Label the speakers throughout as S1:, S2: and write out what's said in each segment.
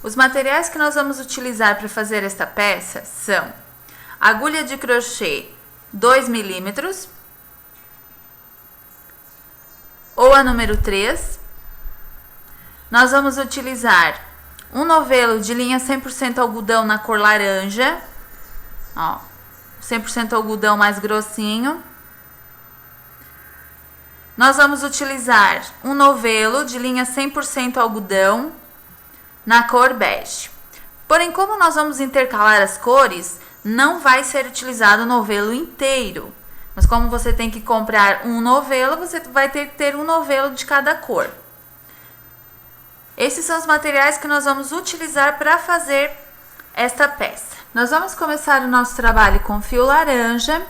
S1: Os materiais que nós vamos utilizar para fazer esta peça são agulha de crochê 2 milímetros ou a número 3. Nós vamos utilizar um novelo de linha 100% algodão na cor laranja, ó, 100% algodão mais grossinho. Nós vamos utilizar um novelo de linha 100% algodão na cor bege. Porém, como nós vamos intercalar as cores, não vai ser utilizado o novelo inteiro. Mas como você tem que comprar um novelo, você vai ter que ter um novelo de cada cor. Esses são os materiais que nós vamos utilizar para fazer esta peça. Nós vamos começar o nosso trabalho com fio laranja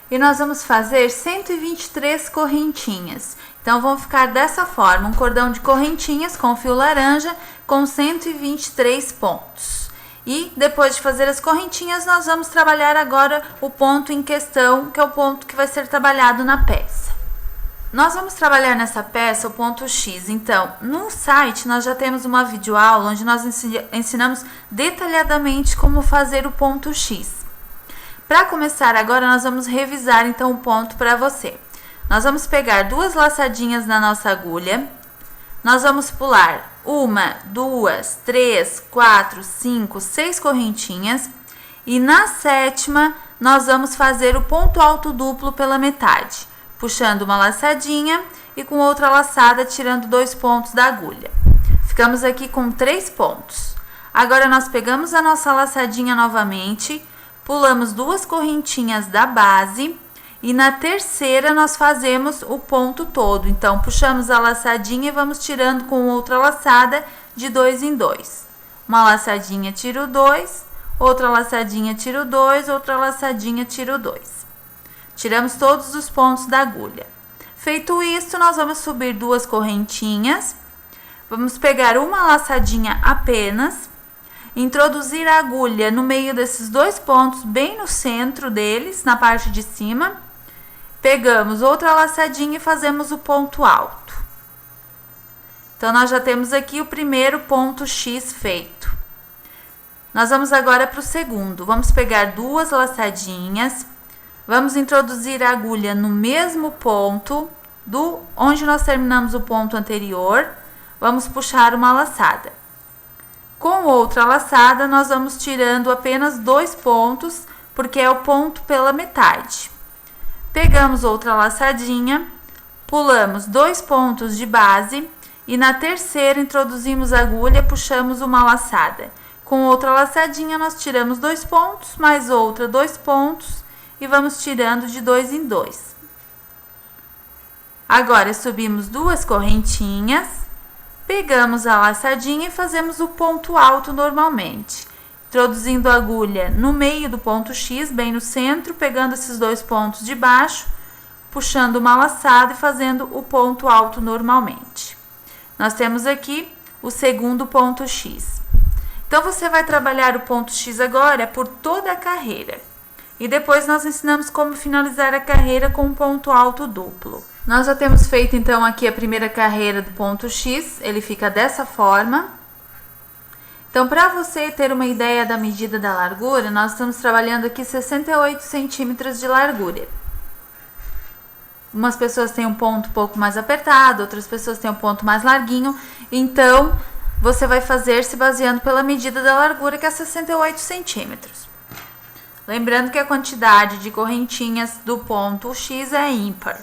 S1: e nós vamos fazer 123 correntinhas. Então, vão ficar dessa forma, um cordão de correntinhas com fio laranja com 123 pontos. E depois de fazer as correntinhas, nós vamos trabalhar agora o ponto em questão, que é o ponto que vai ser trabalhado na peça. Nós vamos trabalhar nessa peça o ponto X. Então, no site nós já temos uma videoaula onde nós ensinamos detalhadamente como fazer o ponto X. Para começar agora, nós vamos revisar então o ponto para você. Nós vamos pegar 2 laçadinhas na nossa agulha. Nós vamos pular 1, 2, 3, 4, 5, 6 correntinhas. E na 7ª, nós vamos fazer o ponto alto duplo pela metade, puxando uma laçadinha e com outra laçada tirando 2 pontos da agulha. Ficamos aqui com 3 pontos. Agora, nós pegamos a nossa laçadinha novamente, pulamos 2 correntinhas da base e na 3ª nós fazemos o ponto todo. Então, puxamos a laçadinha e vamos tirando com outra laçada de 2 em 2. Uma laçadinha, tiro 2, outra laçadinha, tiro 2, outra laçadinha, tiro 2. Tiramos todos os pontos da agulha. Feito isso, nós vamos subir 2 correntinhas, vamos pegar uma laçadinha apenas, introduzir a agulha no meio desses 2 pontos, bem no centro deles, na parte de cima. Pegamos outra laçadinha e fazemos o ponto alto. Então, nós já temos aqui o primeiro ponto X feito. Nós vamos agora para o segundo. Vamos pegar 2 laçadinhas, vamos introduzir a agulha no mesmo ponto onde nós terminamos o ponto anterior. Vamos puxar uma laçada. Com outra laçada, nós vamos tirando apenas 2 pontos, porque é o ponto pela metade. Pegamos outra laçadinha, pulamos 2 pontos de base e na 3ª introduzimos a agulha, puxamos uma laçada. Com outra laçadinha, nós tiramos 2 pontos, mais outra 2 pontos e vamos tirando de 2 em 2. Agora, subimos 2 correntinhas, pegamos a laçadinha e fazemos o ponto alto normalmente. Introduzindo a agulha no meio do ponto X, bem no centro, pegando esses 2 pontos de baixo, puxando uma laçada e fazendo o ponto alto normalmente. Nós temos aqui o segundo ponto X. Então, você vai trabalhar o ponto X agora por toda a carreira. E depois nós ensinamos como finalizar a carreira com um ponto alto duplo. Nós já temos feito então aqui a primeira carreira do ponto X, ele fica dessa forma. Então, para você ter uma ideia da medida da largura, nós estamos trabalhando aqui 68 centímetros de largura. Umas pessoas têm um ponto um pouco mais apertado, outras pessoas têm um ponto mais larguinho. Então, você vai fazer se baseando pela medida da largura, que é 68 centímetros. Lembrando que a quantidade de correntinhas do ponto X é ímpar.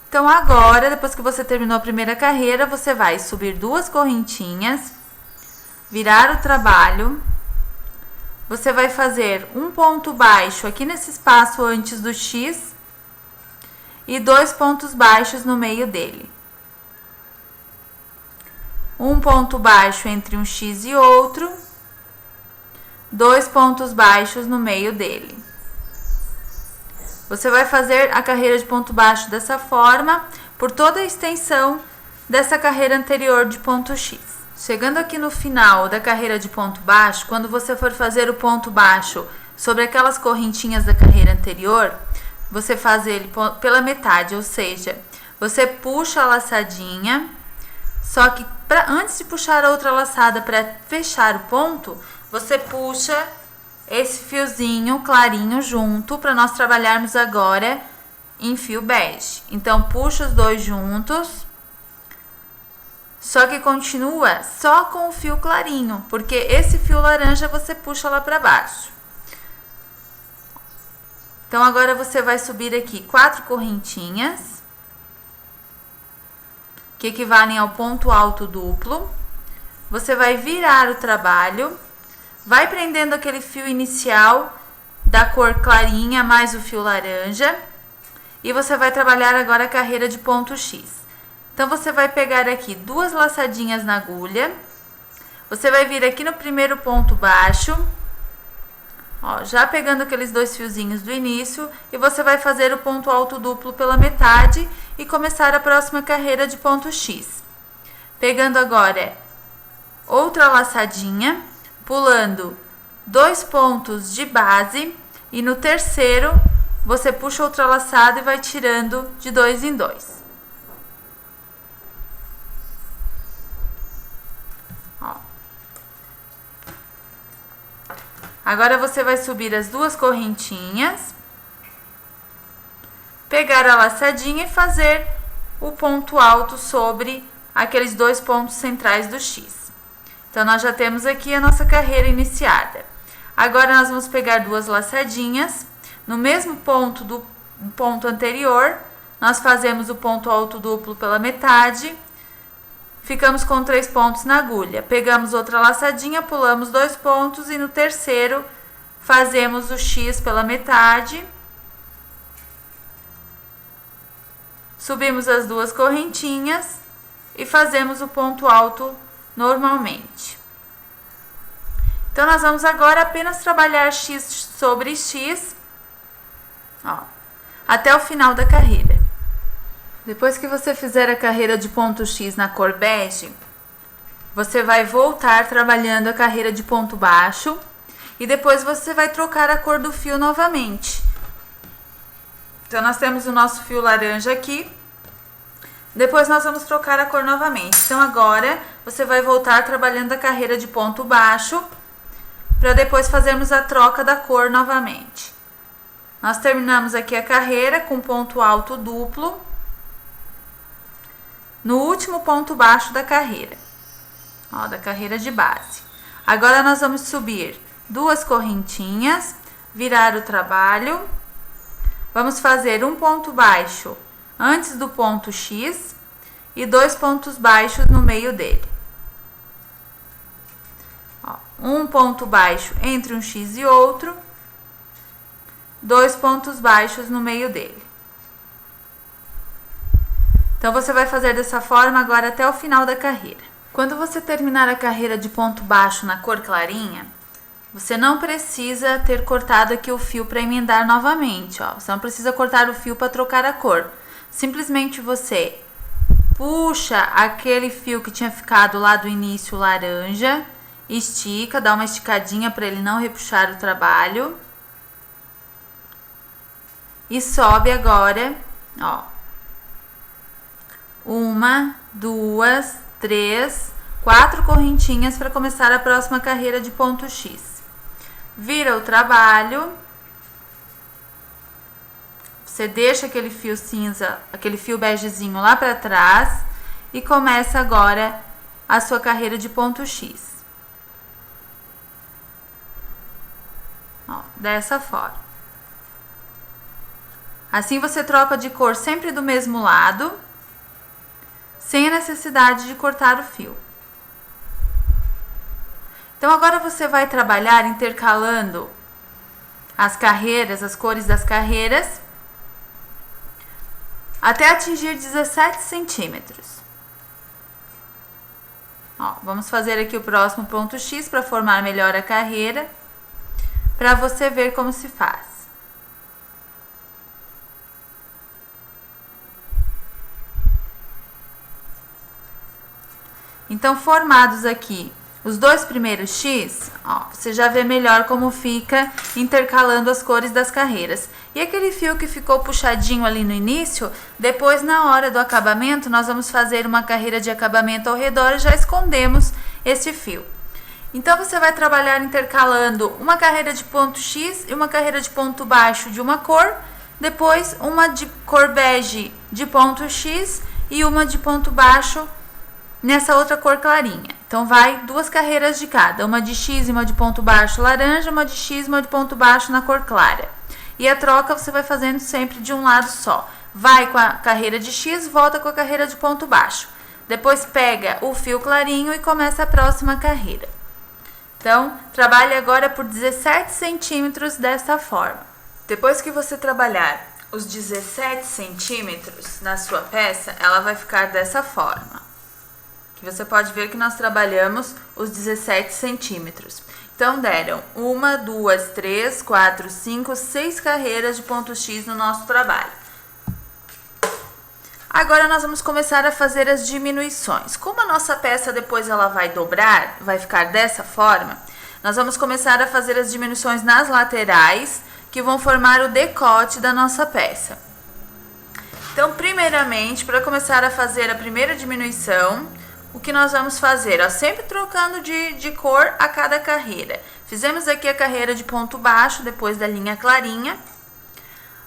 S1: Então, agora, depois que você terminou a primeira carreira, você vai subir 2 correntinhas, virar o trabalho, você vai fazer um ponto baixo aqui nesse espaço antes do X e 2 pontos baixos no meio dele. Um ponto baixo entre um X e outro, 2 pontos baixos no meio dele. Você vai fazer a carreira de ponto baixo dessa forma por toda a extensão dessa carreira anterior de ponto X. Chegando aqui no final da carreira de ponto baixo, quando você for fazer o ponto baixo sobre aquelas correntinhas da carreira anterior, você faz ele pela metade, ou seja, você puxa a laçadinha, só que antes de puxar a outra laçada para fechar o ponto, você puxa esse fiozinho clarinho junto para nós trabalharmos agora em fio bege. Então, puxa os dois juntos, só que continua só com o fio clarinho, porque esse fio laranja você puxa lá para baixo. Então, agora você vai subir aqui 4 correntinhas, que equivalem ao ponto alto duplo. Você vai virar o trabalho, vai prendendo aquele fio inicial da cor clarinha mais o fio laranja, e você vai trabalhar agora a carreira de ponto X. Então, você vai pegar aqui 2 laçadinhas na agulha, você vai vir aqui no primeiro ponto baixo, ó, já pegando aqueles 2 fiozinhos do início, e você vai fazer o ponto alto duplo pela metade e começar a próxima carreira de ponto X. Pegando agora outra laçadinha, pulando 2 pontos de base, e no terceiro você puxa outra laçada e vai tirando de 2 em 2. Agora você vai subir as 2 correntinhas, pegar a laçadinha e fazer o ponto alto sobre aqueles 2 pontos centrais do X. Então, nós já temos aqui a nossa carreira iniciada. Agora, nós vamos pegar 2 laçadinhas, no mesmo ponto do ponto anterior, nós fazemos o ponto alto duplo pela metade, ficamos com 3 pontos na agulha. Pegamos outra laçadinha, pulamos 2 pontos e no terceiro fazemos o X pela metade. Subimos as 2 correntinhas e fazemos o ponto alto normalmente. Então, nós vamos agora apenas trabalhar X sobre X, ó, até o final da carreira. Depois que você fizer a carreira de ponto X na cor bege, você vai voltar trabalhando a carreira de ponto baixo e depois você vai trocar a cor do fio novamente. Então, nós temos o nosso fio laranja aqui, depois nós vamos trocar a cor novamente. Então, agora você vai voltar trabalhando a carreira de ponto baixo para depois fazermos a troca da cor novamente. Nós terminamos aqui a carreira com ponto alto duplo no último ponto baixo da carreira, ó, da carreira de base. Agora, nós vamos subir 2 correntinhas, virar o trabalho, vamos fazer um ponto baixo antes do ponto X e 2 pontos baixos no meio dele. Ó, um ponto baixo entre um X e outro, 2 pontos baixos no meio dele. Então, você vai fazer dessa forma agora até o final da carreira. Quando você terminar a carreira de ponto baixo na cor clarinha, você não precisa ter cortado aqui o fio para emendar novamente, ó. Você não precisa cortar o fio para trocar a cor. Simplesmente você puxa aquele fio que tinha ficado lá do início laranja, estica, dá uma esticadinha para ele não repuxar o trabalho. E sobe agora, ó. 1, 2, 3, 4 correntinhas para começar a próxima carreira de ponto X. Vira o trabalho. Você deixa aquele fio cinza, aquele fio begezinho lá para trás e começa agora a sua carreira de ponto X. Ó, dessa forma. Assim você troca de cor sempre do mesmo lado, sem a necessidade de cortar o fio. Então, agora você vai trabalhar intercalando as carreiras, as cores das carreiras, até atingir 17 centímetros. Ó, vamos fazer aqui o próximo ponto X para formar melhor a carreira, para você ver como se faz. Então, formados aqui os dois primeiros X, ó, você já vê melhor como fica intercalando as cores das carreiras. E aquele fio que ficou puxadinho ali no início, depois na hora do acabamento, nós vamos fazer uma carreira de acabamento ao redor e já escondemos esse fio. Então, você vai trabalhar intercalando uma carreira de ponto X e uma carreira de ponto baixo de uma cor, depois uma de cor bege de ponto X e uma de ponto baixo nessa outra cor clarinha. Então, vai duas carreiras de cada, uma de X e uma de ponto baixo laranja, uma de X e uma de ponto baixo na cor clara. E a troca você vai fazendo sempre de um lado só. Vai com a carreira de X, volta com a carreira de ponto baixo. Depois pega o fio clarinho e começa a próxima carreira. Então, trabalhe agora por 17 centímetros dessa forma. Depois que você trabalhar os 17 centímetros na sua peça, ela vai ficar dessa forma. Que você pode ver que nós trabalhamos os 17 centímetros. Então, deram 1, 2, 3, 4, 5, 6 carreiras de ponto X no nosso trabalho. Agora, nós vamos começar a fazer as diminuições. Como a nossa peça depois ela vai dobrar, vai ficar dessa forma, nós vamos começar a fazer as diminuições nas laterais, que vão formar o decote da nossa peça. Então, primeiramente, para começar a fazer a primeira diminuição, o que nós vamos fazer? Ó, sempre trocando de cor a cada carreira. Fizemos aqui a carreira de ponto baixo, depois da linha clarinha.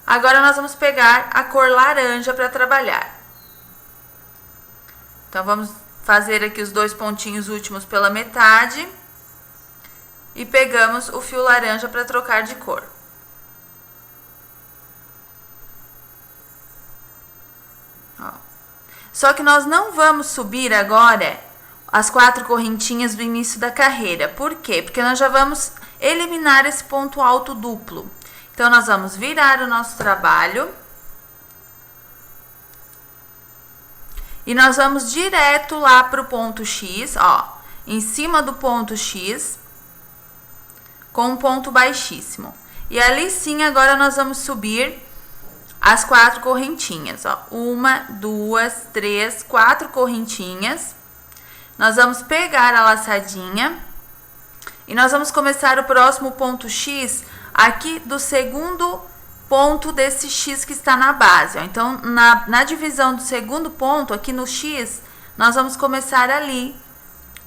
S1: Agora, nós vamos pegar a cor laranja para trabalhar. Então, vamos fazer aqui os dois pontinhos últimos pela metade. E pegamos o fio laranja para trocar de cor. Ó. Só que nós não vamos subir agora as 4 correntinhas do início da carreira. Por quê? Porque nós já vamos eliminar esse ponto alto duplo. Então, nós vamos virar o nosso trabalho. E nós vamos direto lá para o ponto X, ó. Em cima do ponto X, com um ponto baixíssimo. E ali sim, agora nós vamos subir as 4 correntinhas, ó. 1, 2, 3, 4 correntinhas. Nós vamos pegar a laçadinha e nós vamos começar o próximo ponto X aqui do segundo ponto desse X que está na base, ó. Então, na divisão do segundo ponto, aqui no X, nós vamos começar ali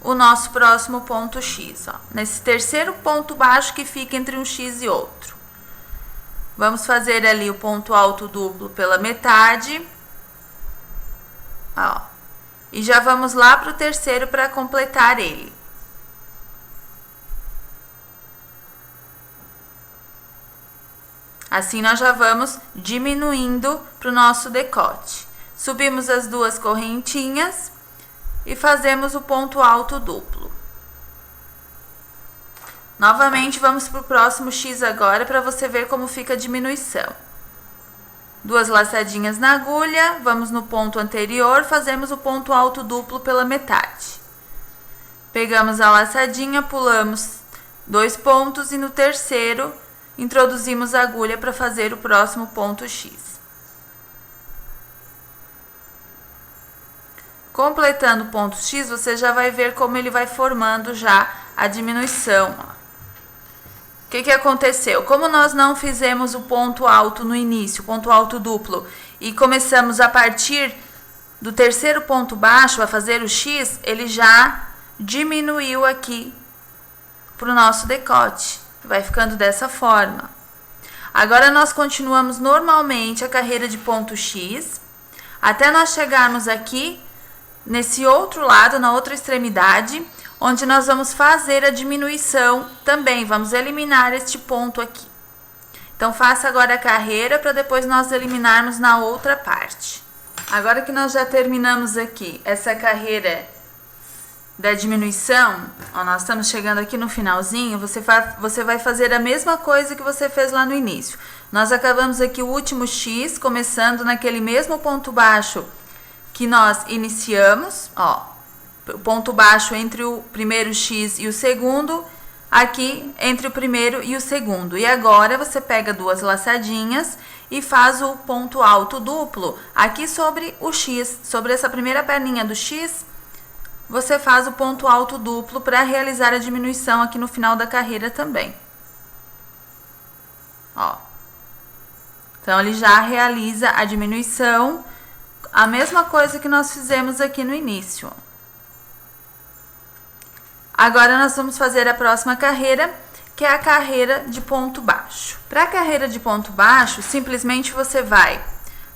S1: o nosso próximo ponto X, ó. Nesse terceiro ponto baixo que fica entre um X e outro. Vamos fazer ali o ponto alto duplo pela metade. Ó. E já vamos lá para o terceiro para completar ele. Assim, nós já vamos diminuindo para o nosso decote. Subimos as 2 correntinhas e fazemos o ponto alto duplo. Novamente, vamos para o próximo X agora para você ver como fica a diminuição. 2 laçadinhas na agulha, vamos no ponto anterior, fazemos o ponto alto duplo pela metade. Pegamos a laçadinha, pulamos 2 pontos e no terceiro introduzimos a agulha para fazer o próximo ponto X. Completando o ponto X, você já vai ver como ele vai formando já a diminuição. O que aconteceu? Como nós não fizemos o ponto alto no início, o ponto alto duplo, e começamos a partir do terceiro ponto baixo a fazer o X, ele já diminuiu aqui para o nosso decote. Vai ficando dessa forma. Agora, nós continuamos normalmente a carreira de ponto X, até nós chegarmos aqui, nesse outro lado, na outra extremidade, onde nós vamos fazer a diminuição também. Vamos eliminar este ponto aqui. Então, faça agora a carreira para depois nós eliminarmos na outra parte. Agora que nós já terminamos aqui essa carreira da diminuição, ó, nós estamos chegando aqui no finalzinho, você vai fazer a mesma coisa que você fez lá no início. Nós acabamos aqui o último X, começando naquele mesmo ponto baixo que nós iniciamos, ó, o ponto baixo entre o primeiro X e o segundo, aqui entre o primeiro e o segundo. E agora você pega 2 laçadinhas e faz o ponto alto duplo aqui sobre o X, sobre essa primeira perninha do X, você faz o ponto alto duplo para realizar a diminuição aqui no final da carreira também. Ó. Então, ele já realiza a diminuição, a mesma coisa que nós fizemos aqui no início. Agora, nós vamos fazer a próxima carreira, que é a carreira de ponto baixo. Para a carreira de ponto baixo, simplesmente você vai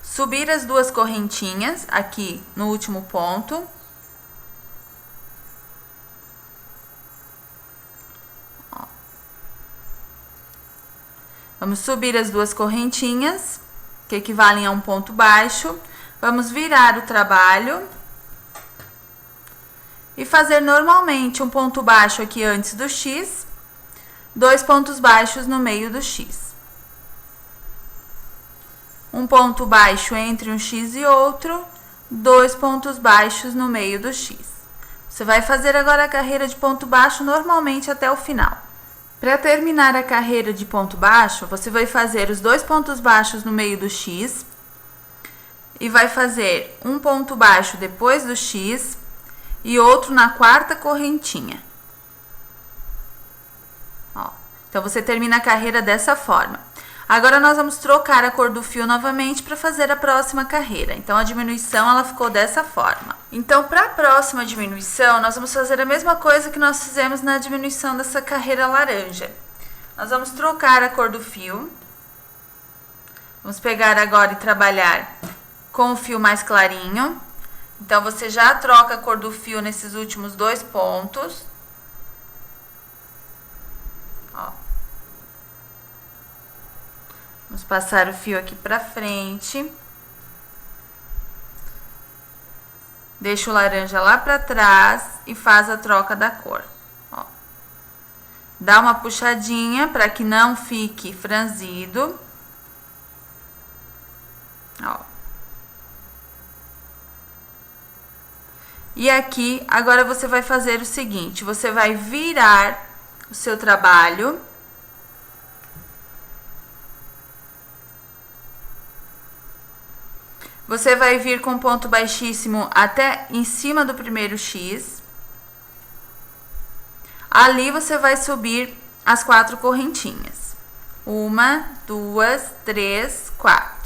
S1: subir as duas correntinhas aqui no último ponto. Ó. Vamos subir as duas correntinhas, que equivalem a um ponto baixo. Vamos virar o trabalho e fazer normalmente um ponto baixo aqui antes do X, 2 pontos baixos no meio do X. Um ponto baixo entre um X e outro, 2 pontos baixos no meio do X. Você vai fazer agora a carreira de ponto baixo normalmente até o final. Para terminar a carreira de ponto baixo, você vai fazer os 2 pontos baixos no meio do X e vai fazer um ponto baixo depois do X e outro na quarta correntinha. Ó, então, você termina a carreira dessa forma. Agora, nós vamos trocar a cor do fio novamente para fazer a próxima carreira. Então, a diminuição, ela ficou dessa forma. Então, para a próxima diminuição, nós vamos fazer a mesma coisa que nós fizemos na diminuição dessa carreira laranja. Nós vamos trocar a cor do fio. Vamos pegar agora e trabalhar com o fio mais clarinho. Então, você já troca a cor do fio nesses últimos 2 pontos. Ó. Vamos passar o fio aqui pra frente. Deixa o laranja lá pra trás e faz a troca da cor. Ó. Dá uma puxadinha para que não fique franzido. Ó. E aqui, agora você vai fazer o seguinte, você vai virar o seu trabalho. Você vai vir com ponto baixíssimo até em cima do primeiro X. Ali você vai subir as 4 correntinhas. 1, 2, 3, 4.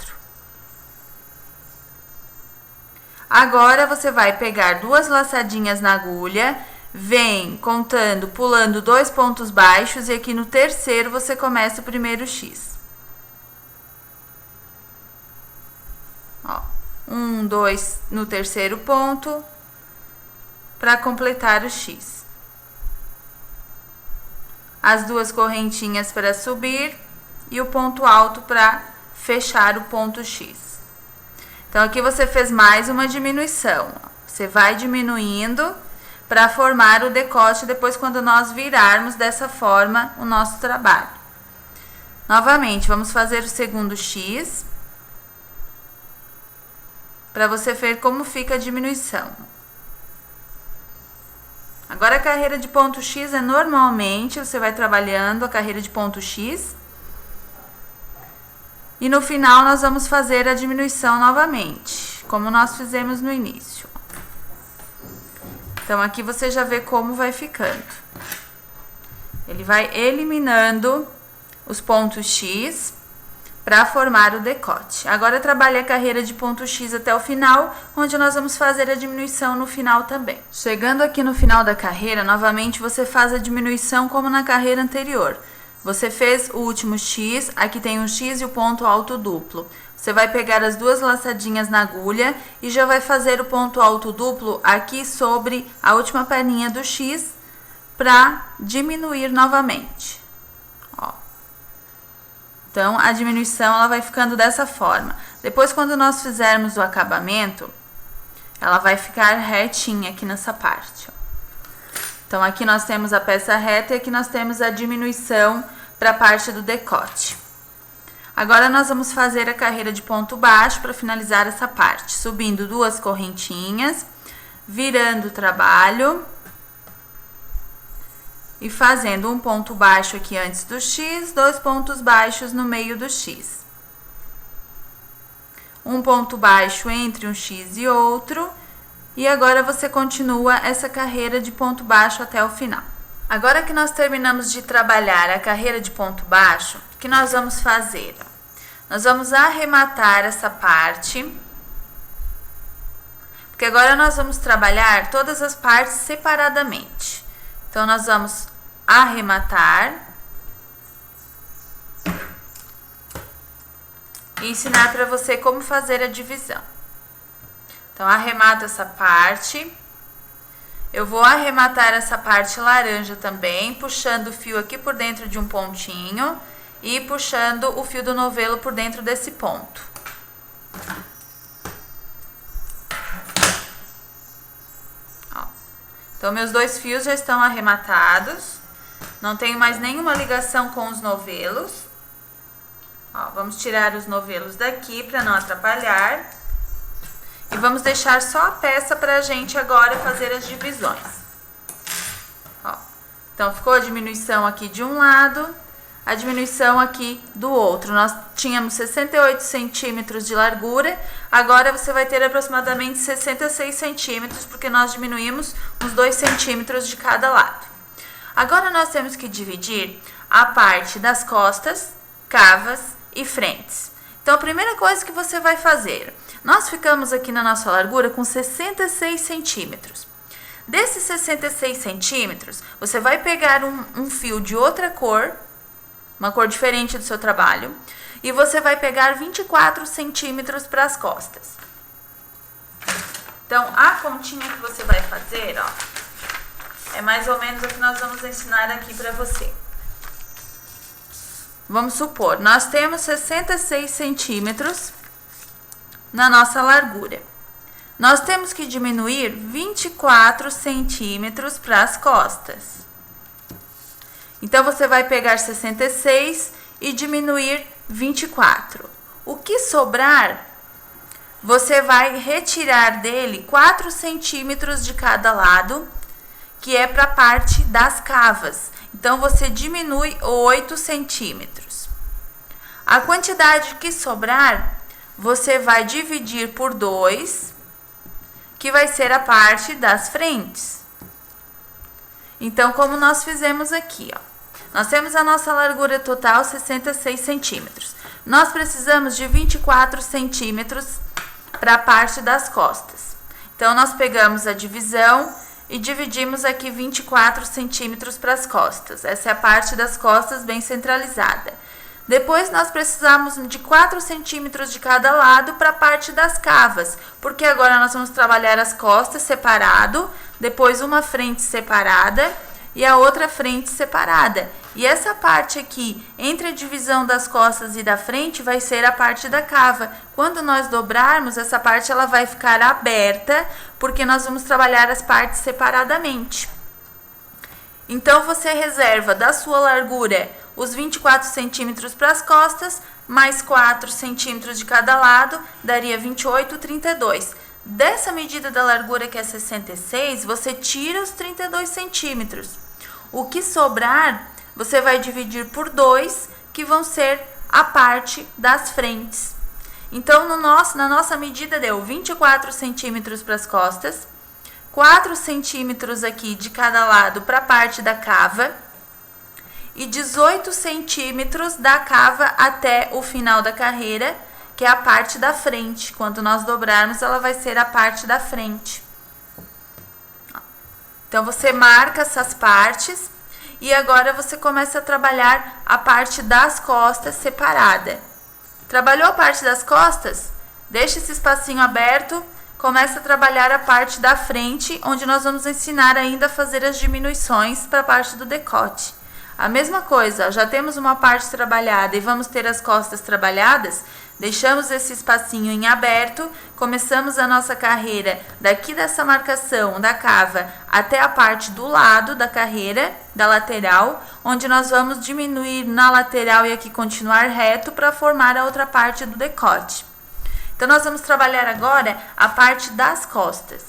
S1: Agora, você vai pegar 2 laçadinhas na agulha, vem contando, pulando 2 pontos baixos e aqui no terceiro você começa o primeiro X. Ó, 1, 2 no terceiro ponto, para completar o X. As 2 correntinhas para subir e o ponto alto para fechar o ponto X. Então, aqui você fez mais uma diminuição. Você vai diminuindo para formar o decote depois quando nós virarmos dessa forma o nosso trabalho. Novamente, vamos fazer o segundo X para você ver como fica a diminuição. Agora, a carreira de ponto X é normalmente, você vai trabalhando a carreira de ponto X. E no final, nós vamos fazer a diminuição novamente, como nós fizemos no início. Então, aqui você já vê como vai ficando. Ele vai eliminando os pontos X para formar o decote. Agora, trabalhe a carreira de ponto X até o final, onde nós vamos fazer a diminuição no final também. Chegando aqui no final da carreira, novamente você faz a diminuição como na carreira anterior. Você fez o último X, aqui tem um X e o ponto alto duplo. Você vai pegar as 2 laçadinhas na agulha e já vai fazer o ponto alto duplo aqui sobre a última perninha do X para diminuir novamente. Ó. Então, a diminuição ela vai ficando dessa forma. Depois, quando nós fizermos o acabamento, ela vai ficar retinha aqui nessa parte, ó. Então, aqui nós temos a peça reta e aqui nós temos a diminuição para a parte do decote. Agora, nós vamos fazer a carreira de ponto baixo para finalizar essa parte. Subindo 2 correntinhas, virando o trabalho e fazendo um ponto baixo aqui antes do X, 2 pontos baixos no meio do X. Um ponto baixo entre um X e outro E agora você continua essa carreira de ponto baixo até o final. Agora que nós terminamos de trabalhar a carreira de ponto baixo, o que nós vamos fazer? Nós vamos arrematar essa parte, porque agora nós vamos trabalhar todas as partes separadamente. Então, nós vamos arrematar e ensinar para você como fazer a divisão. Então, arremato essa parte. Eu vou arrematar essa parte laranja também, puxando o fio aqui por dentro de um pontinho e puxando o fio do novelo por dentro desse ponto. Ó. Então, meus dois fios já estão arrematados. Não tenho mais nenhuma ligação com os novelos. Ó, vamos tirar os novelos daqui para não atrapalhar. E vamos deixar só a peça para a gente agora fazer as divisões. Ó, então, ficou a diminuição aqui de um lado, a diminuição aqui do outro. Nós tínhamos 68 centímetros de largura, agora você vai ter aproximadamente 66 centímetros, porque nós diminuímos uns 2 centímetros de cada lado. Agora, nós temos que dividir a parte das costas, cavas e frentes. Então, a primeira coisa que você vai fazer, nós ficamos aqui na nossa largura com 66 centímetros. Desses 66 centímetros, você vai pegar um fio de outra cor, uma cor diferente do seu trabalho, e você vai pegar 24 centímetros para as costas. Então, a continha que você vai fazer, ó, é mais ou menos o que nós vamos ensinar aqui para você. Vamos supor, nós temos 66 centímetros na nossa largura. Nós temos que diminuir 24 centímetros para as costas. Então, você vai pegar 66 e diminuir 24. O que sobrar, você vai retirar dele 4 centímetros de cada lado, que é para a parte das cavas. Então, você diminui 8 centímetros. A quantidade que sobrar, você vai dividir por 2, que vai ser a parte das frentes. Então, como nós fizemos aqui, ó. Nós temos a nossa largura total 66 centímetros. Nós precisamos de 24 centímetros para a parte das costas. Então, nós pegamos a divisão e dividimos aqui 24 centímetros para as costas. Essa é a parte das costas bem centralizada. Depois, nós precisamos de 4 centímetros de cada lado para a parte das cavas, porque agora nós vamos trabalhar as costas separado, depois uma frente separada e a outra frente separada. E essa parte aqui, entre a divisão das costas e da frente, vai ser a parte da cava. Quando nós dobrarmos, essa parte ela vai ficar aberta, porque nós vamos trabalhar as partes separadamente. Então, você reserva da sua largura os 24 centímetros para as costas, mais 4 centímetros de cada lado, daria 28, 32. Dessa medida da largura, que é 66, você tira os 32 centímetros. O que sobrar, você vai dividir por 2, que vão ser a parte das frentes. Então, na nossa medida, deu 24 centímetros para as costas, 4 centímetros aqui de cada lado para a parte da cava e 18 centímetros da cava até o final da carreira, que é a parte da frente. Quando nós dobrarmos, ela vai ser a parte da frente. Então, você marca essas partes e agora você começa a trabalhar a parte das costas separada. Trabalhou a parte das costas? Deixa esse espacinho aberto. Começa a trabalhar a parte da frente, onde nós vamos ensinar ainda a fazer as diminuições para a parte do decote. A mesma coisa, já temos uma parte trabalhada e vamos ter as costas trabalhadas, deixamos esse espacinho em aberto, começamos a nossa carreira daqui dessa marcação da cava até a parte do lado da carreira, da lateral, onde nós vamos diminuir na lateral e aqui continuar reto para formar a outra parte do decote. Então, nós vamos trabalhar agora a parte das costas.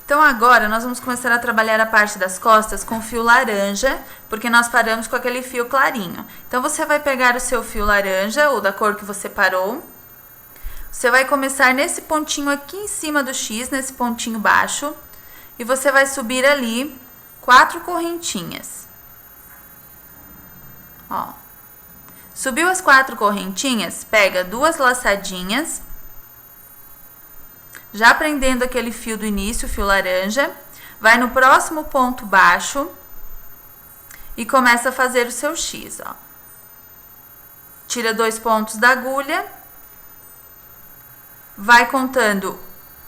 S1: Então, agora nós vamos começar a trabalhar a parte das costas com fio laranja, porque nós paramos com aquele fio clarinho. Então, você vai pegar o seu fio laranja, ou da cor que você parou, Você vai começar nesse pontinho aqui em cima do X, nesse pontinho baixo, e você vai subir ali 4 correntinhas. Ó. Subiu as 4 correntinhas, pega 2 laçadinhas, já prendendo aquele fio do início, o fio laranja, vai no próximo ponto baixo e começa a fazer o seu X, ó. Tira 2 pontos da agulha, vai contando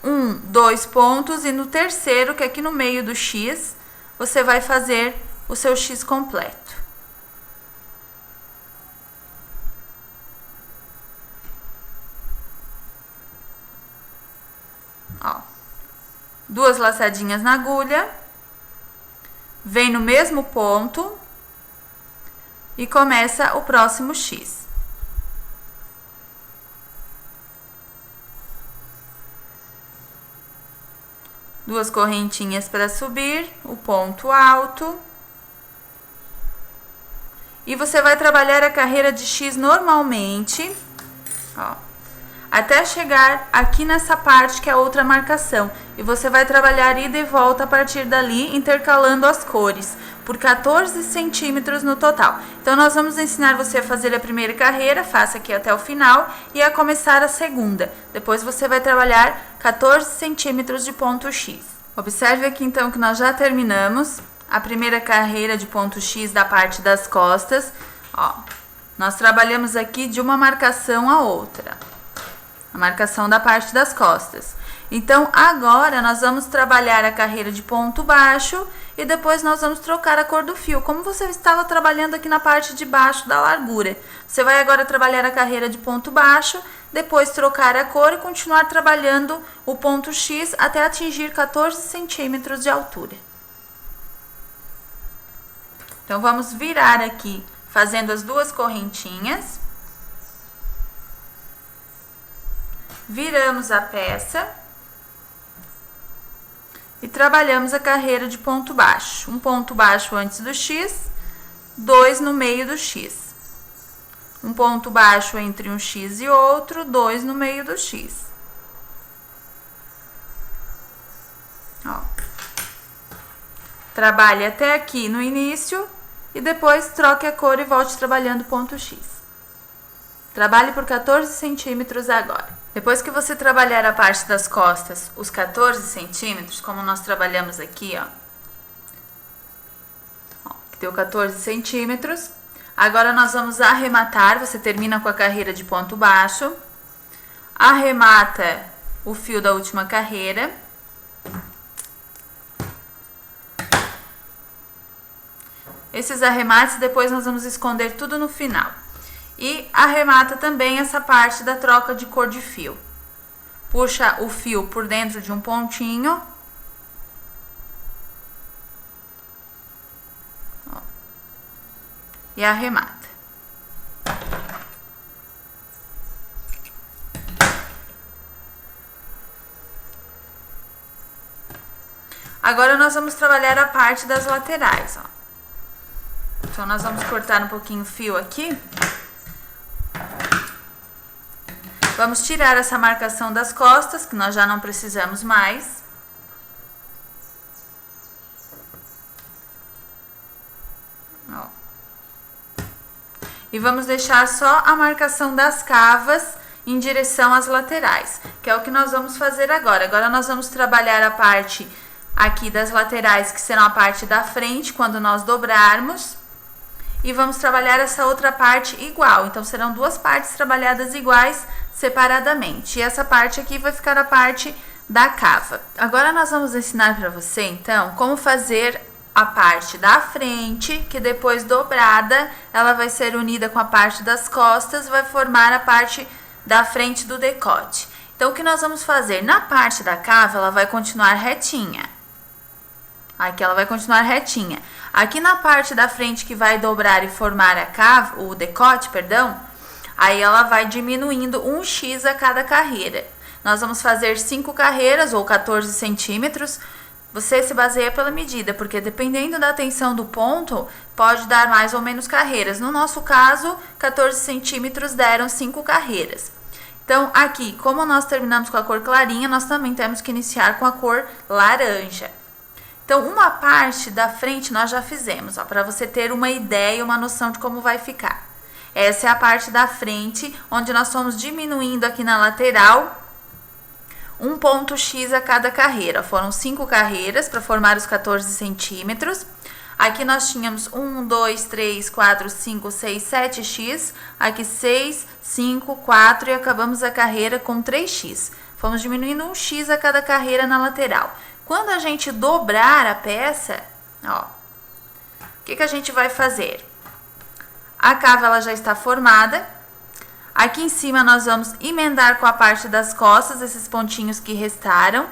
S1: 1, 2 pontos, e no terceiro, que é aqui no meio do X, você vai fazer o seu X completo. Ó, 2 laçadinhas na agulha, vem no mesmo ponto e começa o próximo X. Duas correntinhas para subir, o ponto alto. E você vai trabalhar a carreira de X normalmente, ó, até chegar aqui nessa parte que é outra marcação. E você vai trabalhar ida e volta a partir dali, intercalando as cores, por 14 centímetros no total. Então, nós vamos ensinar você a fazer a primeira carreira, faça aqui até o final, e a começar a segunda. Depois você vai trabalhar 14 centímetros de ponto X. Observe aqui então que nós já terminamos a primeira carreira de ponto X da parte das costas. Ó, nós trabalhamos aqui de uma marcação a outra, a marcação da parte das costas. Então, agora nós vamos trabalhar a carreira de ponto baixo e depois nós vamos trocar a cor do fio, como você estava trabalhando aqui na parte de baixo da largura. Você vai agora trabalhar a carreira de ponto baixo, depois trocar a cor e continuar trabalhando o ponto X até atingir 14 centímetros de altura. Então, vamos virar aqui, fazendo as 2 correntinhas. Viramos a peça e trabalhamos a carreira de ponto baixo. Um ponto baixo antes do X, 2 no meio do X. Um ponto baixo entre um X e outro, 2 no meio do X. Ó. Trabalhe até aqui no início e depois troque a cor e volte trabalhando ponto X. Trabalhe por 14 centímetros agora. Depois que você trabalhar a parte das costas, os 14 centímetros, como nós trabalhamos aqui, ó, que deu 14 centímetros, agora nós vamos arrematar. Você termina com a carreira de ponto baixo, arremata o fio da última carreira, esses arremates depois nós vamos esconder tudo no final. E arremata também essa parte da troca de cor de fio. Puxa o fio por dentro de um pontinho. Ó, e arremata. Agora nós vamos trabalhar a parte das laterais, ó. Então, nós vamos cortar um pouquinho o fio aqui. Vamos tirar essa marcação das costas, que nós já não precisamos mais. Ó. E vamos deixar só a marcação das cavas em direção às laterais, que é o que nós vamos fazer agora. Agora nós vamos trabalhar a parte aqui das laterais, que serão a parte da frente, quando nós dobrarmos. E vamos trabalhar essa outra parte igual. Então, serão 2 partes trabalhadas iguais, separadamente. E essa parte aqui vai ficar a parte da cava. Agora, nós vamos ensinar para você, então, como fazer a parte da frente, que depois dobrada, ela vai ser unida com a parte das costas, vai formar a parte da frente do decote. Então, o que nós vamos fazer? Na parte da cava, ela vai continuar retinha. Aqui ela vai continuar retinha. Aqui na parte da frente que vai dobrar e formar a cava, o decote, perdão, aí ela vai diminuindo 1 X a cada carreira. Nós vamos fazer 5 carreiras ou 14 centímetros. Você se baseia pela medida, porque dependendo da tensão do ponto, pode dar mais ou menos carreiras. No nosso caso, 14 centímetros deram 5 carreiras. Então, aqui, como nós terminamos com a cor clarinha, nós também temos que iniciar com a cor laranja. Então, uma parte da frente nós já fizemos, ó, para você ter uma ideia, uma noção de como vai ficar. Essa é a parte da frente, onde nós fomos diminuindo aqui na lateral um ponto X a cada carreira. Foram 5 carreiras para formar os 14 centímetros. Aqui nós tínhamos 1, 2, 3, 4, 5, 6, 7x. Aqui 6, 5, 4 e acabamos a carreira com 3x. Fomos diminuindo 1x a cada carreira na lateral. Quando a gente dobrar a peça, ó, o que a gente vai fazer? A cava ela já está formada. Aqui em cima nós vamos emendar com a parte das costas, esses pontinhos que restaram.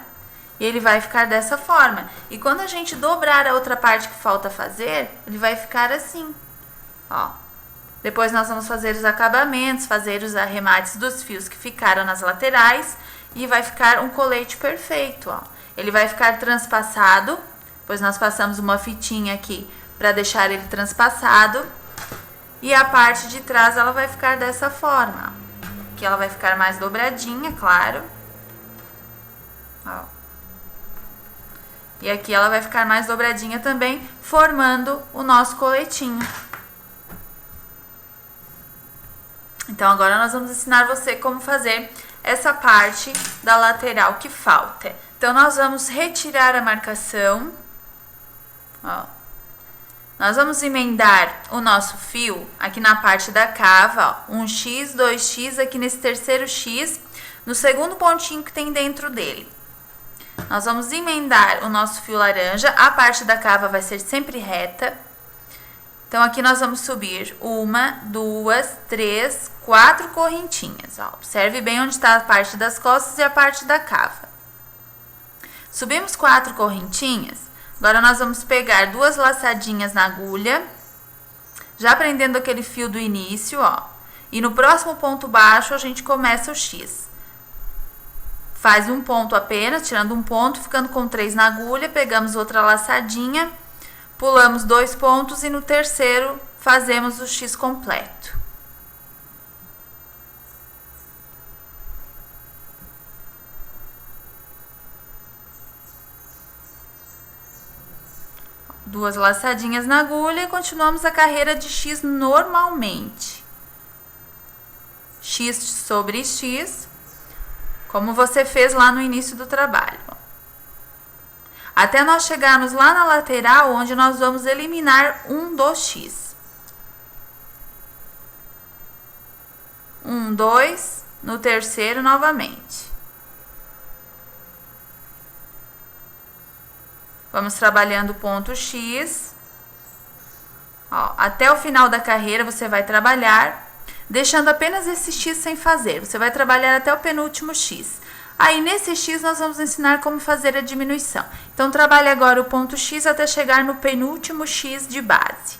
S1: E ele vai ficar dessa forma. E quando a gente dobrar a outra parte que falta fazer, ele vai ficar assim, ó. Depois nós vamos fazer os acabamentos, fazer os arremates dos fios que ficaram nas laterais. E vai ficar um colete perfeito, ó. Ele vai ficar transpassado, pois nós passamos uma fitinha aqui para deixar ele transpassado. E a parte de trás ela vai ficar dessa forma, ó. Aqui ela vai ficar mais dobradinha, claro. Ó. E aqui ela vai ficar mais dobradinha também, formando o nosso coletinho. Então, agora nós vamos ensinar você como fazer essa parte da lateral que falta. Então, nós vamos retirar a marcação. Ó. Nós vamos emendar o nosso fio aqui na parte da cava, ó. 1x, 2x, aqui nesse terceiro x, no segundo pontinho que tem dentro dele. Nós vamos emendar o nosso fio laranja, a parte da cava vai ser sempre reta. Então, aqui nós vamos subir 1, 2, 3, 4 correntinhas. Ó. Observe bem onde está a parte das costas e a parte da cava. Subimos 4 correntinhas, agora nós vamos pegar 2 laçadinhas na agulha, já prendendo aquele fio do início, ó. E no próximo ponto baixo a gente começa o X. Faz um ponto apenas, tirando um ponto, ficando com 3 na agulha, pegamos outra laçadinha, pulamos 2 pontos e no terceiro fazemos o X completo. Duas laçadinhas na agulha e continuamos a carreira de X normalmente. X sobre X, como você fez lá no início do trabalho. Até nós chegarmos lá na lateral, onde nós vamos eliminar um do X. 1, 2, no terceiro novamente. Vamos trabalhando o ponto X. Ó, até o final da carreira você vai trabalhar, deixando apenas esse X sem fazer. Você vai trabalhar até o penúltimo X. Aí, nesse X, nós vamos ensinar como fazer a diminuição. Então, trabalhe agora o ponto X até chegar no penúltimo X de base.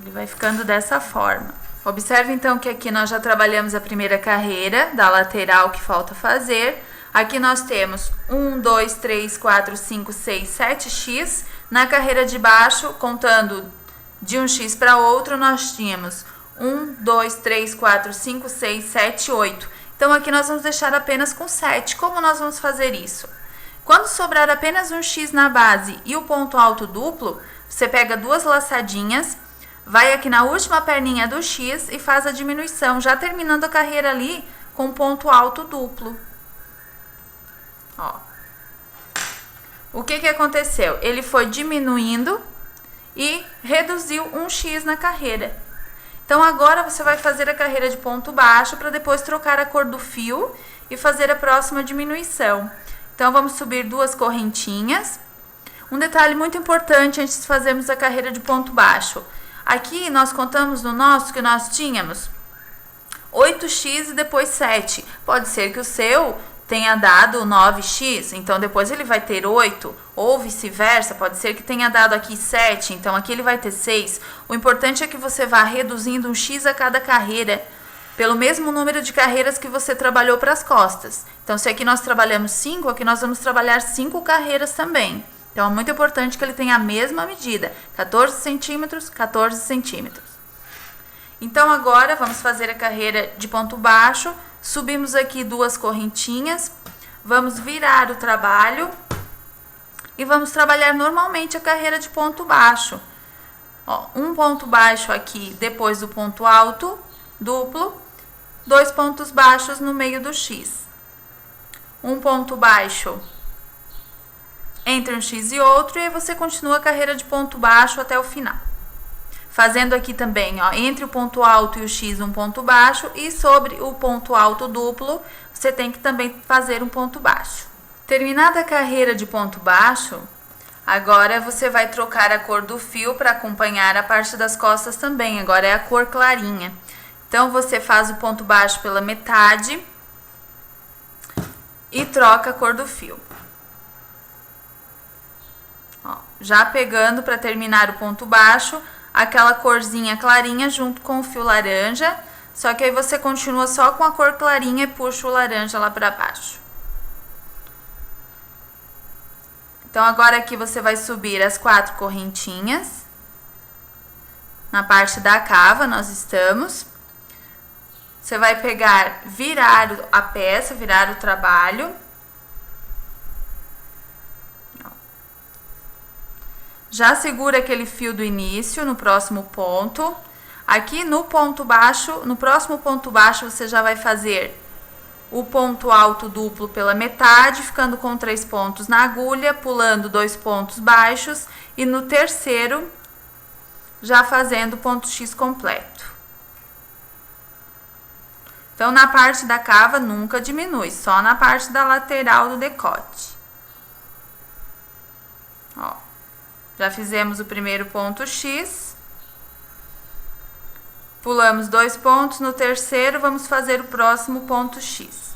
S1: Ele vai ficando dessa forma. Observe, então, que aqui nós já trabalhamos a primeira carreira da lateral que falta fazer. Aqui nós temos 1, 2, 3, 4, 5, 6, 7x. Na carreira de baixo, contando de um x para outro, nós tínhamos 1, 2, 3, 4, 5, 6, 7, 8. Então, aqui nós vamos deixar apenas com 7. Como nós vamos fazer isso? Quando sobrar apenas um x na base e o ponto alto duplo, você pega 2 laçadinhas, vai aqui na última perninha do x e faz a diminuição, já terminando a carreira ali com ponto alto duplo. Ó. O que aconteceu? Ele foi diminuindo e reduziu um x na carreira. Então, agora você vai fazer a carreira de ponto baixo para depois trocar a cor do fio e fazer a próxima diminuição. Então, vamos subir 2 correntinhas. Um detalhe muito importante antes de fazermos a carreira de ponto baixo. Aqui, nós contamos no nosso que nós tínhamos 8x e depois 7. Pode ser que o seu tenha dado 9x, então depois ele vai ter 8, ou vice-versa, pode ser que tenha dado aqui 7, então aqui ele vai ter 6. O importante é que você vá reduzindo um x a cada carreira, pelo mesmo número de carreiras que você trabalhou para as costas. Então, se aqui nós trabalhamos 5, aqui nós vamos trabalhar 5 carreiras também. Então, é muito importante que ele tenha a mesma medida, 14 centímetros, 14 centímetros. Então, agora, vamos fazer a carreira de ponto baixo. Subimos aqui 2 correntinhas. Vamos virar o trabalho. E vamos trabalhar normalmente a carreira de ponto baixo. Ó, um ponto baixo aqui depois do ponto alto, duplo. 2 pontos baixos no meio do X. Um ponto baixo entre um X e outro. E aí você continua a carreira de ponto baixo até o final. Fazendo aqui também, ó, entre o ponto alto e o X, um ponto baixo. E sobre o ponto alto duplo, você tem que também fazer um ponto baixo. Terminada a carreira de ponto baixo, agora você vai trocar a cor do fio para acompanhar a parte das costas também. Agora é a cor clarinha. Então, você faz o ponto baixo pela metade e troca a cor do fio. Ó, já pegando para terminar o ponto baixo, aquela corzinha clarinha junto com o fio laranja, só que aí você continua só com a cor clarinha e puxa o laranja lá para baixo. Então, agora aqui você vai subir as 4 correntinhas. Na parte da cava nós estamos. Você vai pegar, virar a peça, virar o trabalho. Já segura aquele fio do início no próximo ponto. Aqui no ponto baixo, no próximo ponto baixo, você já vai fazer o ponto alto duplo pela metade, ficando com 3 pontos na agulha, pulando 2 pontos baixos e no terceiro já fazendo o ponto X completo. Então, na parte da cava nunca diminui, só na parte da lateral do decote. Ó, já fizemos o primeiro ponto X. Pulamos 2 pontos, no terceiro vamos fazer o próximo ponto X.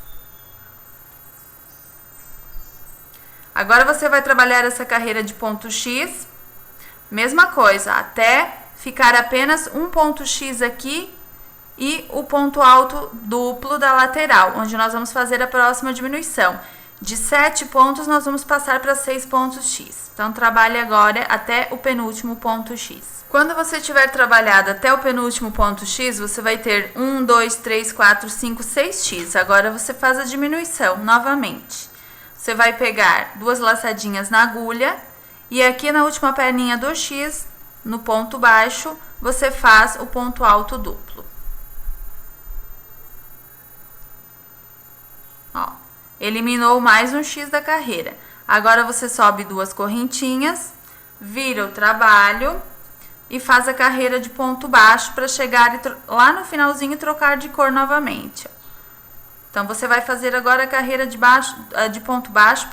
S1: Agora você vai trabalhar essa carreira de ponto X, mesma coisa, até ficar apenas um ponto X aqui e o ponto alto duplo da lateral, onde nós vamos fazer a próxima diminuição. De 7 pontos, nós vamos passar para 6 pontos X. Então, trabalhe agora até o penúltimo ponto X. Quando você tiver trabalhado até o penúltimo ponto X, você vai ter 1, 2, 3, 4, 5, 6X. Agora, você faz a diminuição novamente. Você vai pegar 2 laçadinhas na agulha e aqui na última perninha do X, no ponto baixo, você faz o ponto alto duplo. Ó, eliminou mais um X da carreira. Agora, você sobe 2 correntinhas, vira o trabalho e faz a carreira de ponto baixo para chegar lá no finalzinho e trocar de cor novamente. Então, você vai fazer agora a carreira de ponto baixo,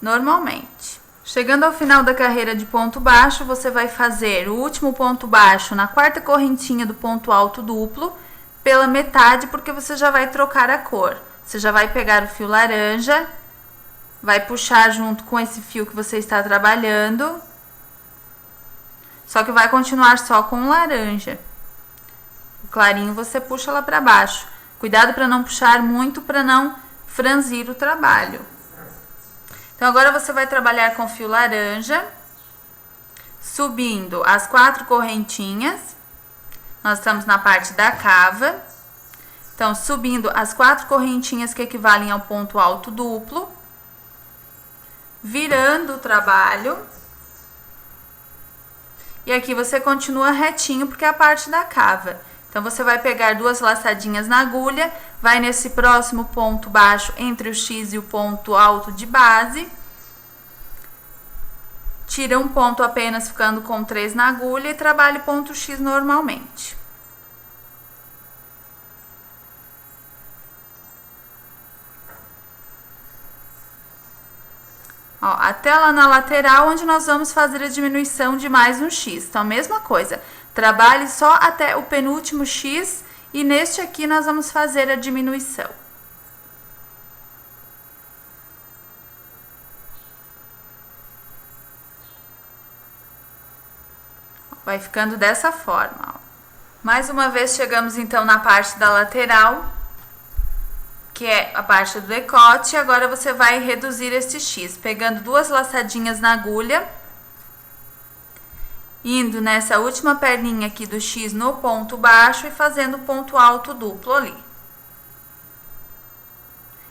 S1: normalmente. Chegando ao final da carreira de ponto baixo, você vai fazer o último ponto baixo na 4ª correntinha do ponto alto duplo pela metade, porque você já vai trocar a cor. Você já vai pegar o fio laranja, vai puxar junto com esse fio que você está trabalhando, só que vai continuar só com o laranja. O clarinho você puxa lá para baixo. Cuidado para não puxar muito, para não franzir o trabalho. Então, agora você vai trabalhar com fio laranja, subindo as 4 correntinhas. Nós estamos na parte da cava. Então, subindo as 4 correntinhas que equivalem ao ponto alto duplo, virando o trabalho. E aqui você continua retinho, porque é a parte da cava. Então, você vai pegar 2 laçadinhas na agulha, vai nesse próximo ponto baixo entre o X e o ponto alto de base. Tira um ponto apenas, ficando com 3 na agulha, e trabalhe ponto X normalmente. Ó, até lá na lateral, onde nós vamos fazer a diminuição de mais um X. Então, a mesma coisa. Trabalhe só até o penúltimo X e neste aqui nós vamos fazer a diminuição. Vai ficando dessa forma, ó. Mais uma vez, chegamos então na parte da lateral, que é a parte do decote. Agora você vai reduzir este X, pegando 2 laçadinhas na agulha indo nessa última perninha aqui do X no ponto baixo e fazendo ponto alto duplo ali.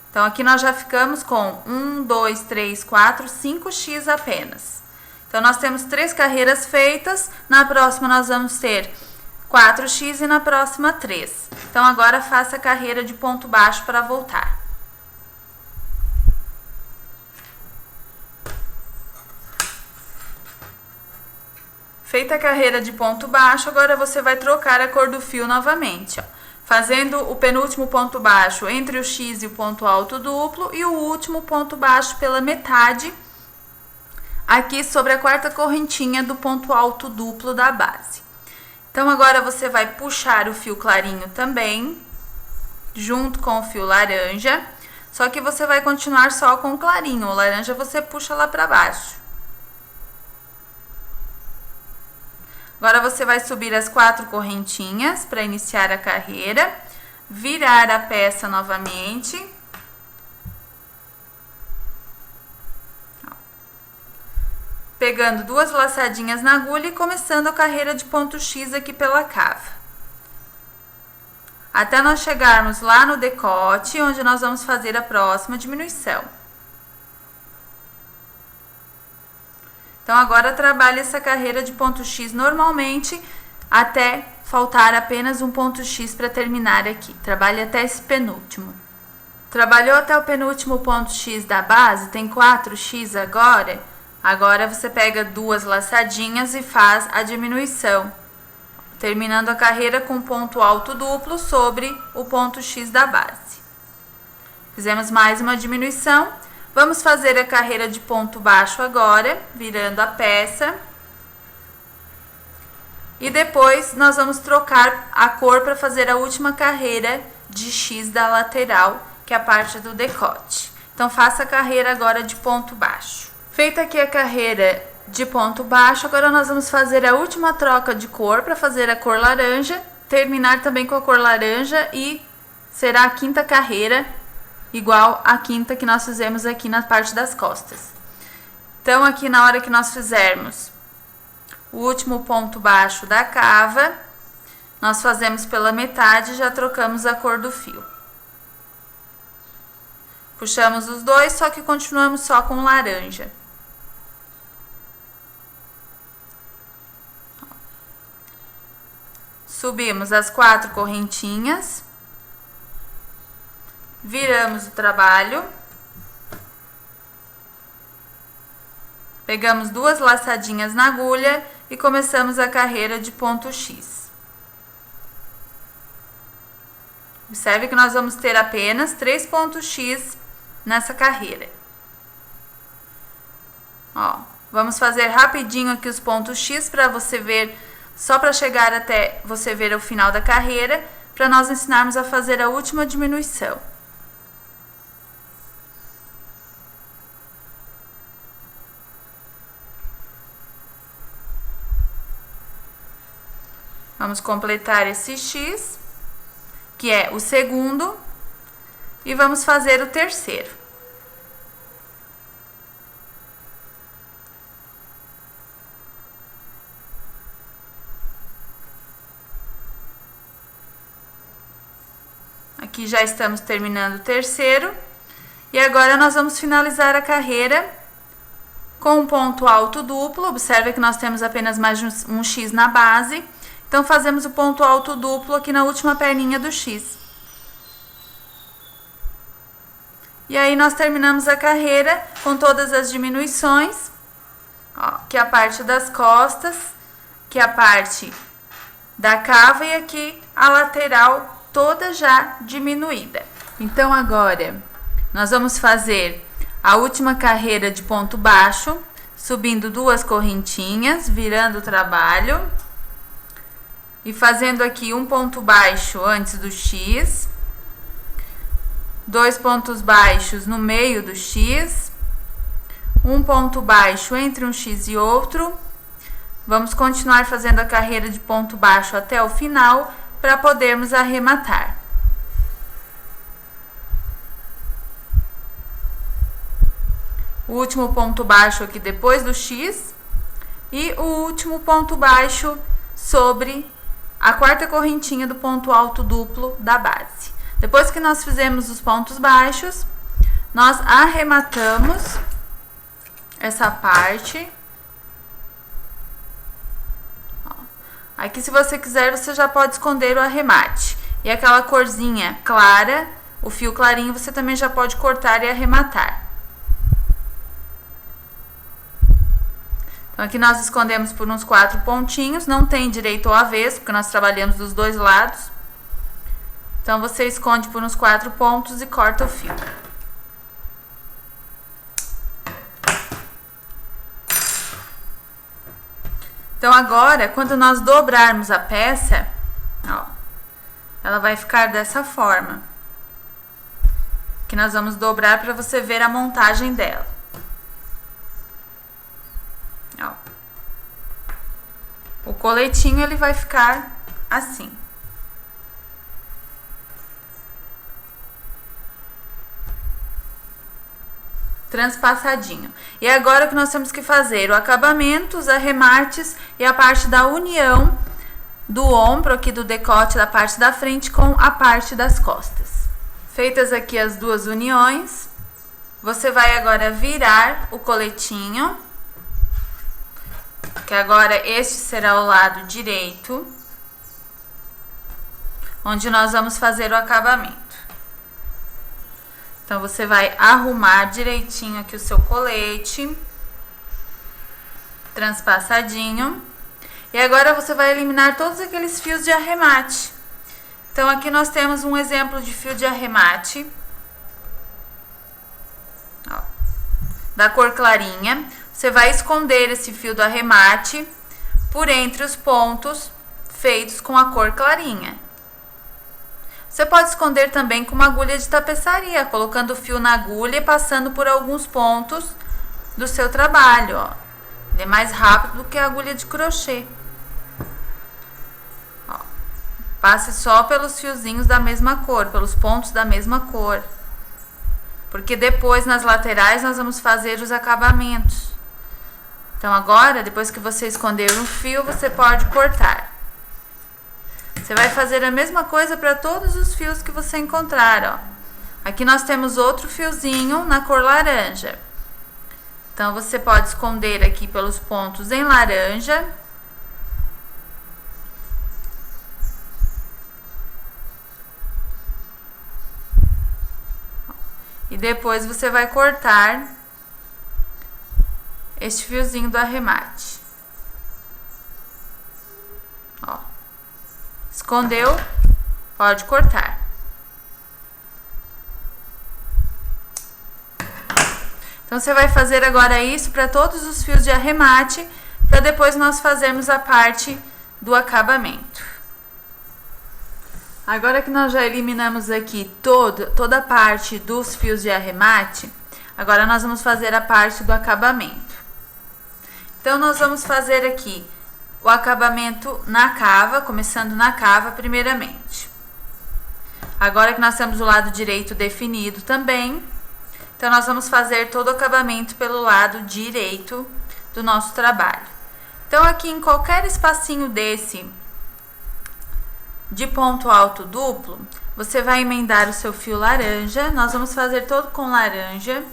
S1: Então, aqui nós já ficamos com 1, 2, 3, 4, 5 X apenas. Então, nós temos 3 carreiras feitas, na próxima nós vamos ter 4 X e na próxima 3. Então, agora faça a carreira de ponto baixo para voltar. Feita a carreira de ponto baixo, agora você vai trocar a cor do fio novamente, ó, fazendo o penúltimo ponto baixo entre o X e o ponto alto duplo e o último ponto baixo pela metade, aqui sobre a quarta correntinha do ponto alto duplo da base. Então, agora você vai puxar o fio clarinho também, junto com o fio laranja, só que você vai continuar só com o clarinho, o laranja você puxa lá para baixo. Agora, você vai subir as 4 correntinhas para iniciar a carreira, virar a peça novamente. Pegando 2 laçadinhas na agulha e começando a carreira de ponto X aqui pela cava. Até nós chegarmos lá no decote, onde nós vamos fazer a próxima diminuição. Então, agora trabalhe essa carreira de ponto X normalmente, até faltar apenas um ponto X para terminar aqui. Trabalhe até esse penúltimo. Trabalhou até o penúltimo ponto X da base, tem 4 X agora. Agora, você pega 2 laçadinhas e faz a diminuição, terminando a carreira com ponto alto duplo sobre o ponto X da base. Fizemos mais uma diminuição. Vamos fazer a carreira de ponto baixo agora, virando a peça. E depois nós vamos trocar a cor para fazer a última carreira de X da lateral, que é a parte do decote. Então, faça a carreira agora de ponto baixo. Feita aqui a carreira de ponto baixo, agora nós vamos fazer a última troca de cor para fazer a cor laranja, terminar também com a cor laranja e será a 5ª carreira, igual a 5ª que nós fizemos aqui na parte das costas. Então, aqui na hora que nós fizermos o último ponto baixo da cava, nós fazemos pela metade e já trocamos a cor do fio. Puxamos os 2, só que continuamos só com laranja. Subimos as 4 correntinhas. Viramos o trabalho, pegamos 2 laçadinhas na agulha e começamos a carreira de ponto X. Observe que nós vamos ter apenas 3 pontos X nessa carreira. Ó, vamos fazer rapidinho aqui os pontos X para você ver, só para chegar até você ver o final da carreira, para nós ensinarmos a fazer a última diminuição. Vamos completar esse X, que é o segundo, e vamos fazer o terceiro. Aqui já estamos terminando o terceiro, e agora nós vamos finalizar a carreira com um ponto alto duplo. Observe que nós temos apenas mais um X na base. Então, fazemos o ponto alto duplo aqui na última perninha do X. E aí, nós terminamos a carreira com todas as diminuições, ó, que é a parte das costas, que é a parte da cava e aqui a lateral toda já diminuída. Então, agora, nós vamos fazer a última carreira de ponto baixo, subindo 2 correntinhas, virando o trabalho. E fazendo aqui um ponto baixo antes do X, 2 pontos baixos no meio do X, um ponto baixo entre um X e outro. Vamos continuar fazendo a carreira de ponto baixo até o final, para podermos arrematar. O último ponto baixo aqui depois do X, E o último ponto baixo sobre a quarta correntinha do ponto alto duplo da base. Depois que nós fizemos os pontos baixos, nós arrematamos essa parte. Aqui, se você quiser, você já pode esconder o arremate. E aquela corzinha clara, o fio clarinho, você também já pode cortar e arrematar. Então, aqui nós escondemos por uns 4 pontinhos, não tem direito ao avesso, porque nós trabalhamos dos dois lados. Então, você esconde por uns 4 pontos e corta o fio. Então, agora, quando nós dobrarmos a peça, ó, ela vai ficar dessa forma. Que nós vamos dobrar para você ver a montagem dela. Ó. O coletinho, ele vai ficar assim. Transpassadinho. E agora o que nós temos que fazer? O acabamento, os arremates e a parte da união do ombro aqui do decote da parte da frente com a parte das costas. Feitas aqui as duas uniões, você vai agora virar o coletinho, que agora este será o lado direito, onde nós vamos fazer o acabamento. Então, você vai arrumar direitinho aqui o seu colete, transpassadinho. E agora você vai eliminar todos aqueles fios de arremate. Então, aqui nós temos um exemplo de fio de arremate. Ó, da cor clarinha. Você vai esconder esse fio do arremate por entre os pontos feitos com a cor clarinha. Você pode esconder também com uma agulha de tapeçaria, colocando o fio na agulha e passando por alguns pontos do seu trabalho, ó. Ele é mais rápido do que a agulha de crochê. Ó, passe só pelos fiozinhos da mesma cor, pelos pontos da mesma cor. Porque depois, nas laterais, nós vamos fazer os acabamentos. Então, agora, depois que você esconder um fio, você pode cortar. Você vai fazer a mesma coisa para todos os fios que você encontrar, ó. Aqui nós temos outro fiozinho na cor laranja. Então, você pode esconder aqui pelos pontos em laranja. E depois você vai cortar este fiozinho do arremate. Ó. Escondeu, pode cortar. Então, você vai fazer agora isso para todos os fios de arremate, para depois nós fazermos a parte do acabamento. Agora que nós já eliminamos aqui toda a parte dos fios de arremate, agora nós vamos fazer a parte do acabamento. Então, nós vamos fazer aqui o acabamento na cava, começando na cava primeiramente. Agora que nós temos o lado direito definido também, então nós vamos fazer todo o acabamento pelo lado direito do nosso trabalho. Então, aqui em qualquer espacinho desse de ponto alto duplo, você vai emendar o seu fio laranja. Nós vamos fazer todo com laranja.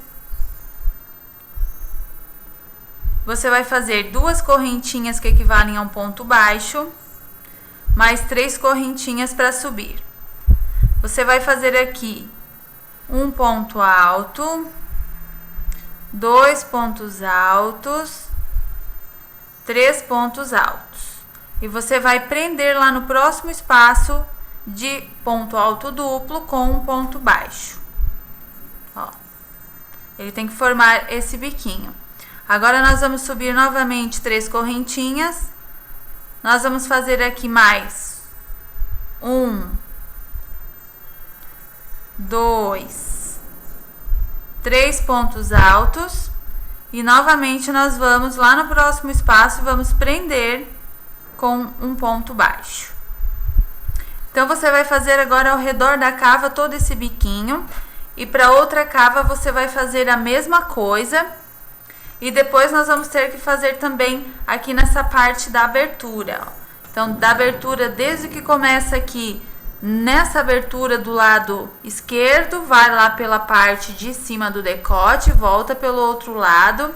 S1: Você vai fazer 2 correntinhas que equivalem a um ponto baixo, mais 3 correntinhas para subir. Você vai fazer aqui um ponto alto, 2 pontos altos, 3 pontos altos. E você vai prender lá no próximo espaço de ponto alto duplo com um ponto baixo. Ó, ele tem que formar esse biquinho. Agora, nós vamos subir novamente 3 correntinhas. Nós vamos fazer aqui mais 1, 2, 3 pontos altos. E novamente nós vamos lá no próximo espaço e vamos prender com um ponto baixo. Então, você vai fazer agora ao redor da cava todo esse biquinho. E para outra cava você vai fazer a mesma coisa. E depois nós vamos ter que fazer também aqui nessa parte da abertura, ó. Então, da abertura, desde que começa aqui, nessa abertura do lado esquerdo, vai lá pela parte de cima do decote, volta pelo outro lado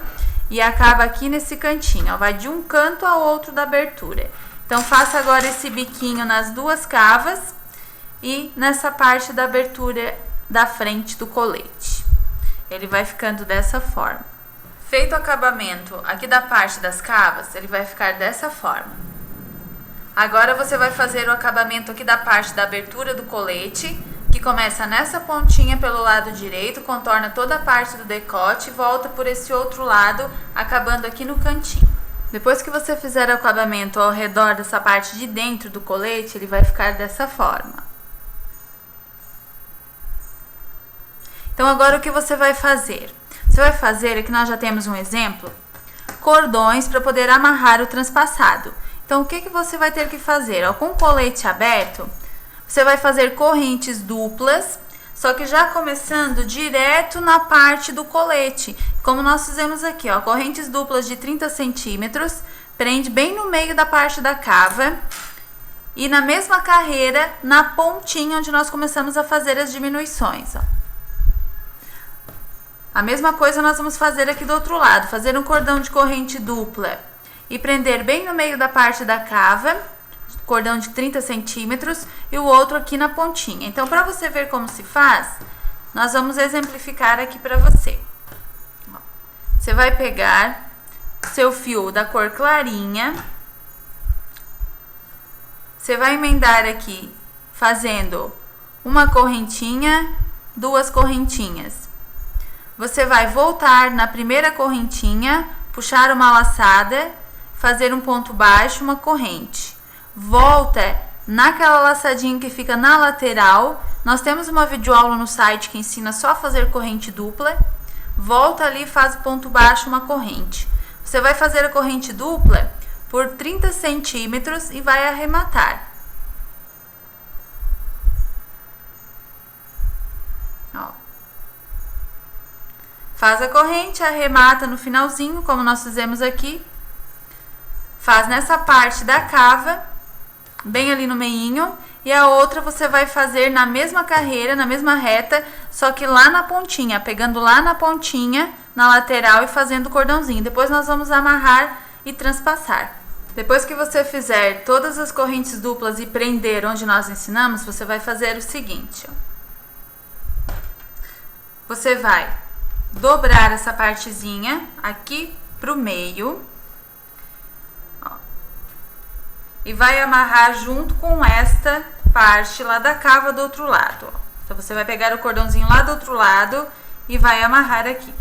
S1: e acaba aqui nesse cantinho, ó. Vai de um canto ao outro da abertura. Então, faça agora esse biquinho nas duas cavas e nessa parte da abertura da frente do colete. Ele vai ficando dessa forma. Feito o acabamento aqui da parte das cavas, ele vai ficar dessa forma. Agora você vai fazer o acabamento aqui da parte da abertura do colete, que começa nessa pontinha pelo lado direito, contorna toda a parte do decote e volta por esse outro lado, acabando aqui no cantinho. Depois que você fizer o acabamento ao redor dessa parte de dentro do colete, ele vai ficar dessa forma. Então agora o que você vai fazer? Você vai fazer, aqui nós já temos um exemplo, cordões para poder amarrar o transpassado. Então, o que você vai ter que fazer? Ó, com o colete aberto, você vai fazer correntes duplas, só que já começando direto na parte do colete. Como nós fizemos aqui, ó, correntes duplas de 30 centímetros, prende bem no meio da parte da cava e na mesma carreira, na pontinha onde nós começamos a fazer as diminuições, ó. A mesma coisa nós vamos fazer aqui do outro lado, fazer um cordão de corrente dupla e prender bem no meio da parte da cava, cordão de 30 centímetros e o outro aqui na pontinha. Então, para você ver como se faz, nós vamos exemplificar aqui para você. Você vai pegar seu fio da cor clarinha, você vai emendar aqui fazendo uma correntinha, duas correntinhas. Você vai voltar na primeira correntinha, puxar uma laçada, fazer um ponto baixo, uma corrente. Volta naquela laçadinha que fica na lateral. Nós temos uma videoaula no site que ensina só a fazer corrente dupla. Volta ali e faz o ponto baixo, uma corrente. Você vai fazer a corrente dupla por 30 centímetros e vai arrematar. Ó. Faz a corrente, arremata no finalzinho, como nós fizemos aqui. Faz nessa parte da cava, bem ali no meinho. E a outra você vai fazer na mesma carreira, na mesma reta, só que lá na pontinha, pegando lá na pontinha, na lateral e fazendo o cordãozinho. Depois nós vamos amarrar e transpassar. Depois que você fizer todas as correntes duplas e prender onde nós ensinamos, você vai fazer o seguinte, ó. Você vai dobrar essa partezinha aqui pro meio, ó, e vai amarrar junto com esta parte lá da cava do outro lado, ó. Então você vai pegar o cordãozinho lá do outro lado e vai amarrar aqui,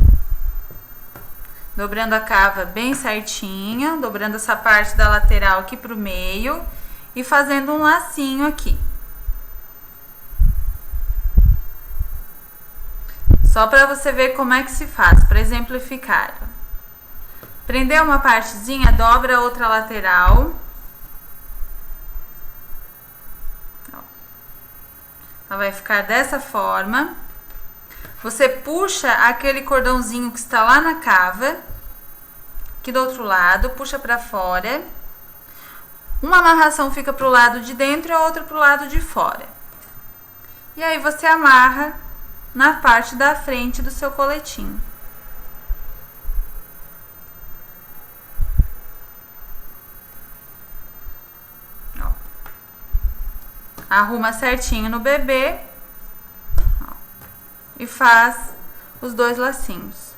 S1: dobrando a cava bem certinha, dobrando essa parte da lateral aqui pro meio e fazendo um lacinho aqui. Só para você ver como é que se faz, para exemplificar. Prender uma partezinha, dobra a outra lateral. Ela vai ficar dessa forma. Você puxa aquele cordãozinho que está lá na cava, aqui do outro lado, puxa para fora. Uma amarração fica pro lado de dentro e a outra pro lado de fora. E aí você amarra na parte da frente do seu coletinho. Ó. Arruma certinho no bebê, ó, e faz os dois lacinhos.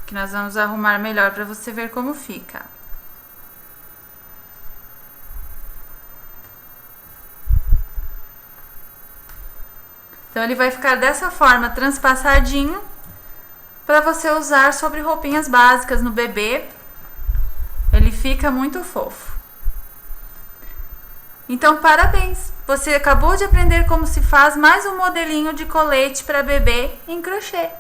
S1: Que nós vamos arrumar melhor para você ver como fica. Então, ele vai ficar dessa forma, transpassadinho, para você usar sobre roupinhas básicas no bebê. Ele fica muito fofo. Então, parabéns! Você acabou de aprender como se faz mais um modelinho de colete para bebê em crochê.